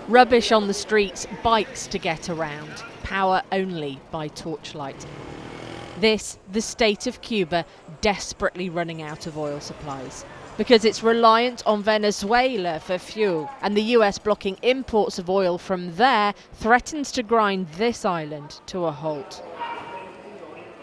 Rubbish on the streets, bikes to get around, power only by torchlight. This, the state of Cuba, desperately running out of oil supplies. Because it's reliant on Venezuela for fuel, and the US blocking imports of oil from there threatens to grind this island to a halt.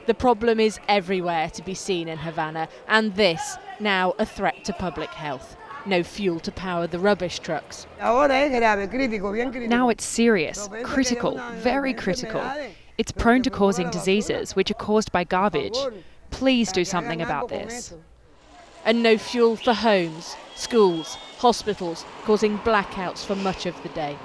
The problem is everywhere to be seen in Havana, and this, now a threat to public health. No fuel to power the rubbish trucks. Now it's serious, critical, very critical. It's prone to causing diseases which are caused by garbage. Please do something about this. And no fuel for homes, schools, hospitals, causing blackouts for much of the day.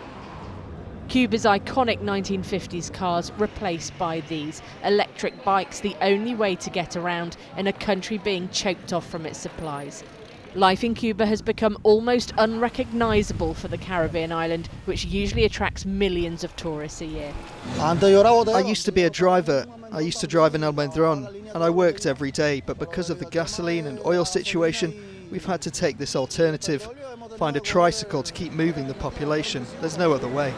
Cuba's iconic 1950s cars replaced by these. Electric bikes the only way to get around in a country being choked off from its supplies. Life in Cuba has become almost unrecognisable for the Caribbean island, which usually attracts millions of tourists a year. I used to be a driver. I used to drive in El Medron, and I worked every day, but because of the gasoline and oil situation, we've had to take this alternative, find a tricycle to keep moving the population. There's no other way.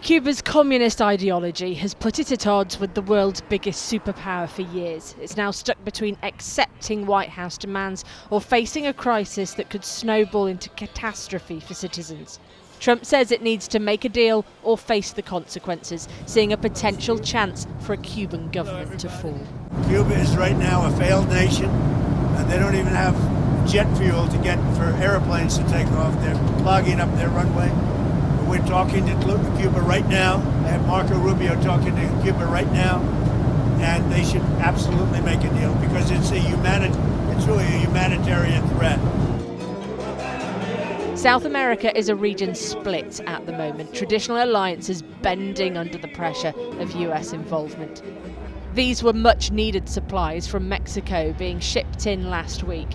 Cuba's communist ideology has put it at odds with the world's biggest superpower for years. It's now stuck between accepting White House demands or facing a crisis that could snowball into catastrophe for citizens. Trump says it needs to make a deal or face the consequences, seeing a potential chance for a Cuban government to fall. Cuba is right now a failed nation, and they don't even have jet fuel to get for airplanes to take off. They're clogging up their runway. We're talking to Cuba right now. I have Marco Rubio talking to Cuba right now, and they should absolutely make a deal because it's really a humanitarian threat. South America is a region split at the moment, traditional alliances bending under the pressure of US involvement. These were much needed supplies from Mexico being shipped in last week.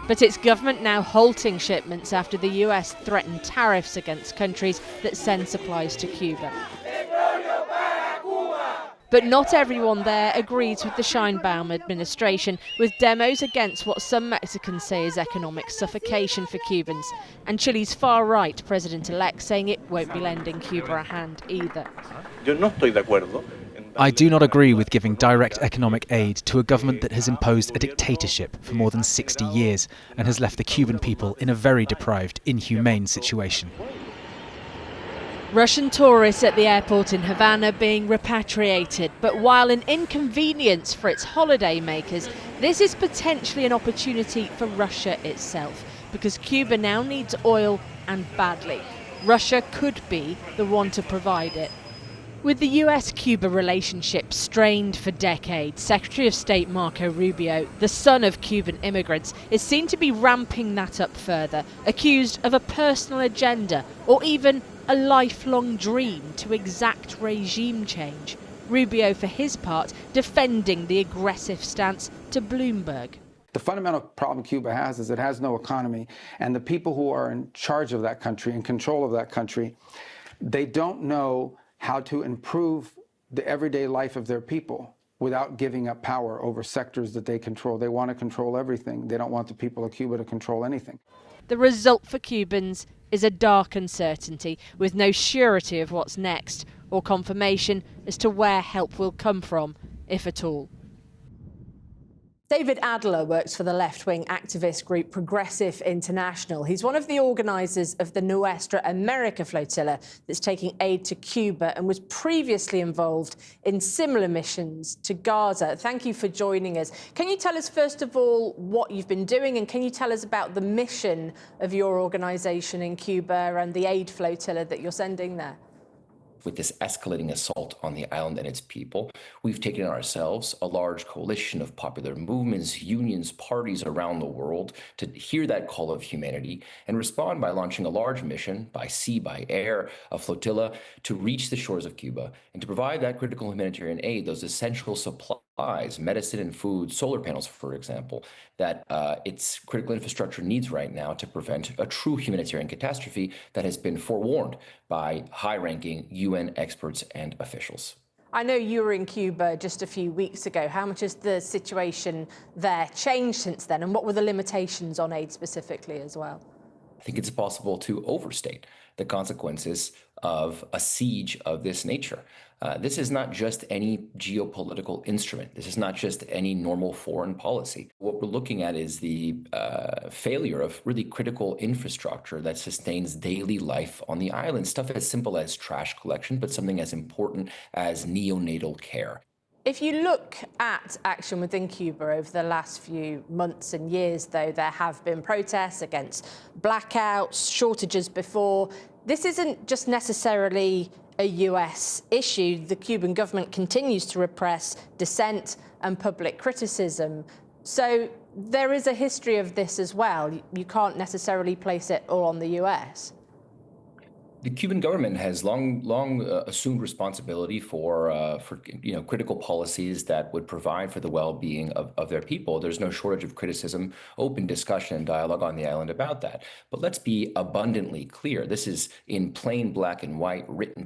But its government now halting shipments after the US threatened tariffs against countries that send supplies to Cuba. But not everyone there agrees with the Scheinbaum administration, with demos against what some Mexicans say is economic suffocation for Cubans, and Chile's far-right president-elect saying it won't be lending Cuba a hand either. I do not agree with giving direct economic aid to a government that has imposed a dictatorship for more than 60 years and has left the Cuban people in a very deprived, inhumane situation. Russian tourists at the airport in Havana being repatriated, but while an inconvenience for its holidaymakers, this is potentially an opportunity for Russia itself, because Cuba now needs oil and badly. Russia could be the one to provide it. With the US-Cuba relationship strained for decades, Secretary of State Marco Rubio, the son of Cuban immigrants, is seen to be ramping that up further, accused of a personal agenda or even a lifelong dream to exact regime change. Rubio, for his part, defending the aggressive stance to Bloomberg. The fundamental problem Cuba has is it has no economy, and the people who are in charge of that country, in control of that country, they don't know how to improve the everyday life of their people without giving up power over sectors that they control. They want to control everything. They don't want the people of Cuba to control anything. The result for Cubans is a dark uncertainty with no surety of what's next or confirmation as to where help will come from, if at all. David Adler works for the left-wing activist group Progressive International. He's one of the organisers of the Nuestra America flotilla that's taking aid to Cuba and was previously involved in similar missions to Gaza. Thank you for joining us. Can you tell us, first of all, what you've been doing, and can you tell us about the mission of your organisation in Cuba and the aid flotilla that you're sending there? With this escalating assault on the island and its people, we've taken on ourselves a large coalition of popular movements, unions, parties around the world to hear that call of humanity and respond by launching a large mission by sea, by air, a flotilla to reach the shores of Cuba and to provide that critical humanitarian aid, those essential supplies, medicine and food, solar panels, for example, that its critical infrastructure needs right now to prevent a true humanitarian catastrophe that has been forewarned by high-ranking UN experts and officials. I know you were in Cuba just a few weeks ago. How much has the situation there changed since then, and what were the limitations on aid specifically as well? I think it's possible to overstate the consequences of a siege of this nature. This is not just any geopolitical instrument. This is not just any normal foreign policy. What we're looking at is the failure of really critical infrastructure that sustains daily life on the island. Stuff as simple as trash collection, but something as important as neonatal care. If you look at action within Cuba over the last few months and years, though, there have been protests against blackouts, shortages before. This isn't just necessarily a US issue. The Cuban government continues to repress dissent and public criticism. So there is a history of this as well. You can't necessarily place it all on the US. The Cuban government has long assumed responsibility for critical policies that would provide for the well-being of their people. There's no shortage of criticism, open discussion, and dialogue on the island about that. But let's be abundantly clear. This is in plain black and white, written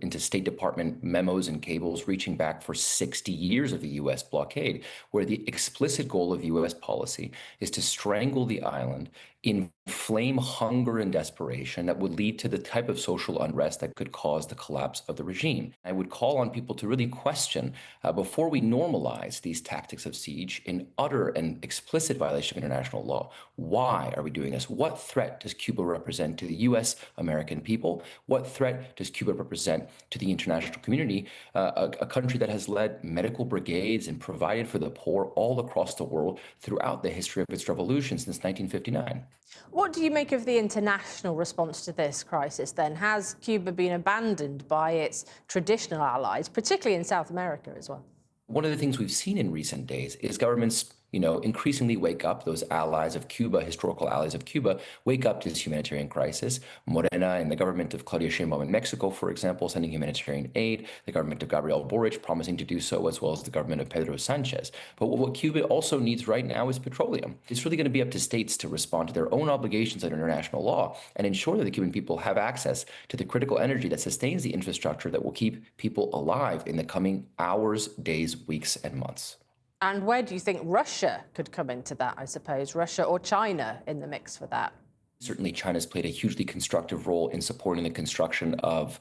into State Department memos and cables reaching back for 60 years of the U.S. blockade, where the explicit goal of U.S. policy is to strangle the island, inflame hunger and desperation that would lead to the type of social unrest that could cause the collapse of the regime. I would call on people to really question, before we normalize these tactics of siege in utter and explicit violation of international law, why are we doing this? What threat does Cuba represent to the U.S. American people? What threat does Cuba represent to the international community, a country that has led medical brigades and provided for the poor all across the world throughout the history of its revolution since 1959? What do you make of the international response to this crisis, then? Has Cuba been abandoned by its traditional allies, particularly in South America as well? One of the things we've seen in recent days is governments increasingly wake up. Those allies of Cuba, historical allies of Cuba, wake up to this humanitarian crisis. Morena and the government of Claudia Sheinbaum in Mexico, for example, sending humanitarian aid. The government of Gabriel Boric promising to do so, as well as the government of Pedro Sanchez. But what Cuba also needs right now is petroleum. It's really going to be up to states to respond to their own obligations under international law and ensure that the Cuban people have access to the critical energy that sustains the infrastructure that will keep people alive in the coming hours, days, weeks, and months. And where do you think Russia could come into that, I suppose? Russia or China in the mix for that? Certainly, China's played a hugely constructive role in supporting the construction of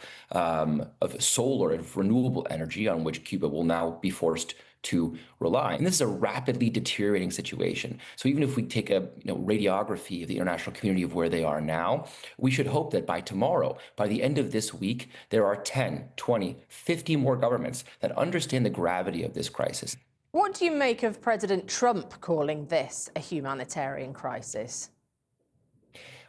solar and renewable energy on which Cuba will now be forced to rely. And this is a rapidly deteriorating situation. So even if we take a radiography of the international community of where they are now, we should hope that by tomorrow, by the end of this week, there are 10, 20, 50 more governments that understand the gravity of this crisis. What do you make of President Trump calling this a humanitarian crisis?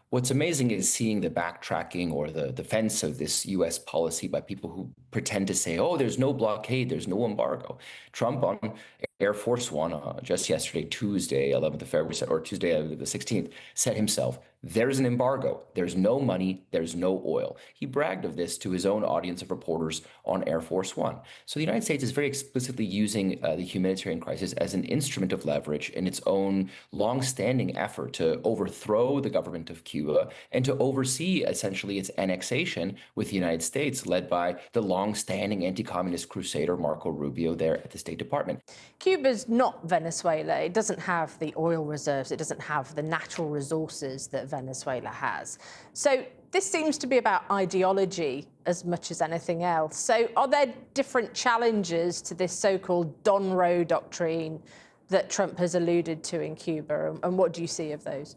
What's amazing is seeing the backtracking or the defense of this U.S. policy by people who pretend to say, oh, there's no blockade, there's no embargo. Trump on Air Force One just yesterday, Tuesday, 11th of February, or Tuesday, the 16th, said himself, there's an embargo, there's no money, there's no oil. He bragged of this to his own audience of reporters on Air Force One. So the United States is very explicitly using the humanitarian crisis as an instrument of leverage in its own long-standing effort to overthrow the government of Cuba and to oversee essentially its annexation with the United States, led by the long-standing anti-communist crusader Marco Rubio there at the State Department. Cuba's not Venezuela. It doesn't have the oil reserves. It doesn't have the natural resources that Venezuela has. So this seems to be about ideology as much as anything else. So are there different challenges to this so-called Don Roe doctrine that Trump has alluded to in Cuba? And what do you see of those?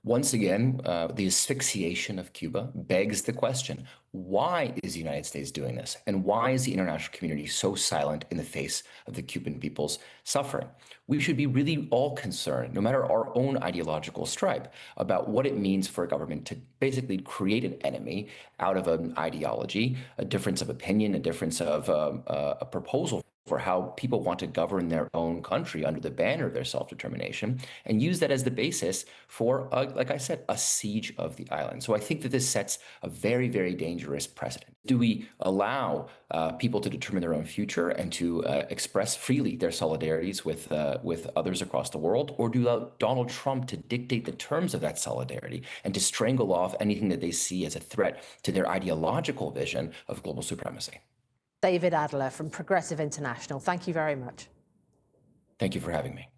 Once again, the asphyxiation of Cuba begs the question, why is the United States doing this? And why is the international community so silent in the face of the Cuban people's suffering? We should be really all concerned, no matter our own ideological stripe, about what it means for a government to basically create an enemy out of an ideology, a difference of opinion, a difference of a proposal for how people want to govern their own country under the banner of their self-determination, and use that as the basis for, like I said, a siege of the island. So I think that this sets a very, very dangerous precedent. Do we allow people to determine their own future and to express freely their solidarities with others across the world, or do we allow Donald Trump to dictate the terms of that solidarity and to strangle off anything that they see as a threat to their ideological vision of global supremacy? David Adler from Progressive International, thank you very much. Thank you for having me.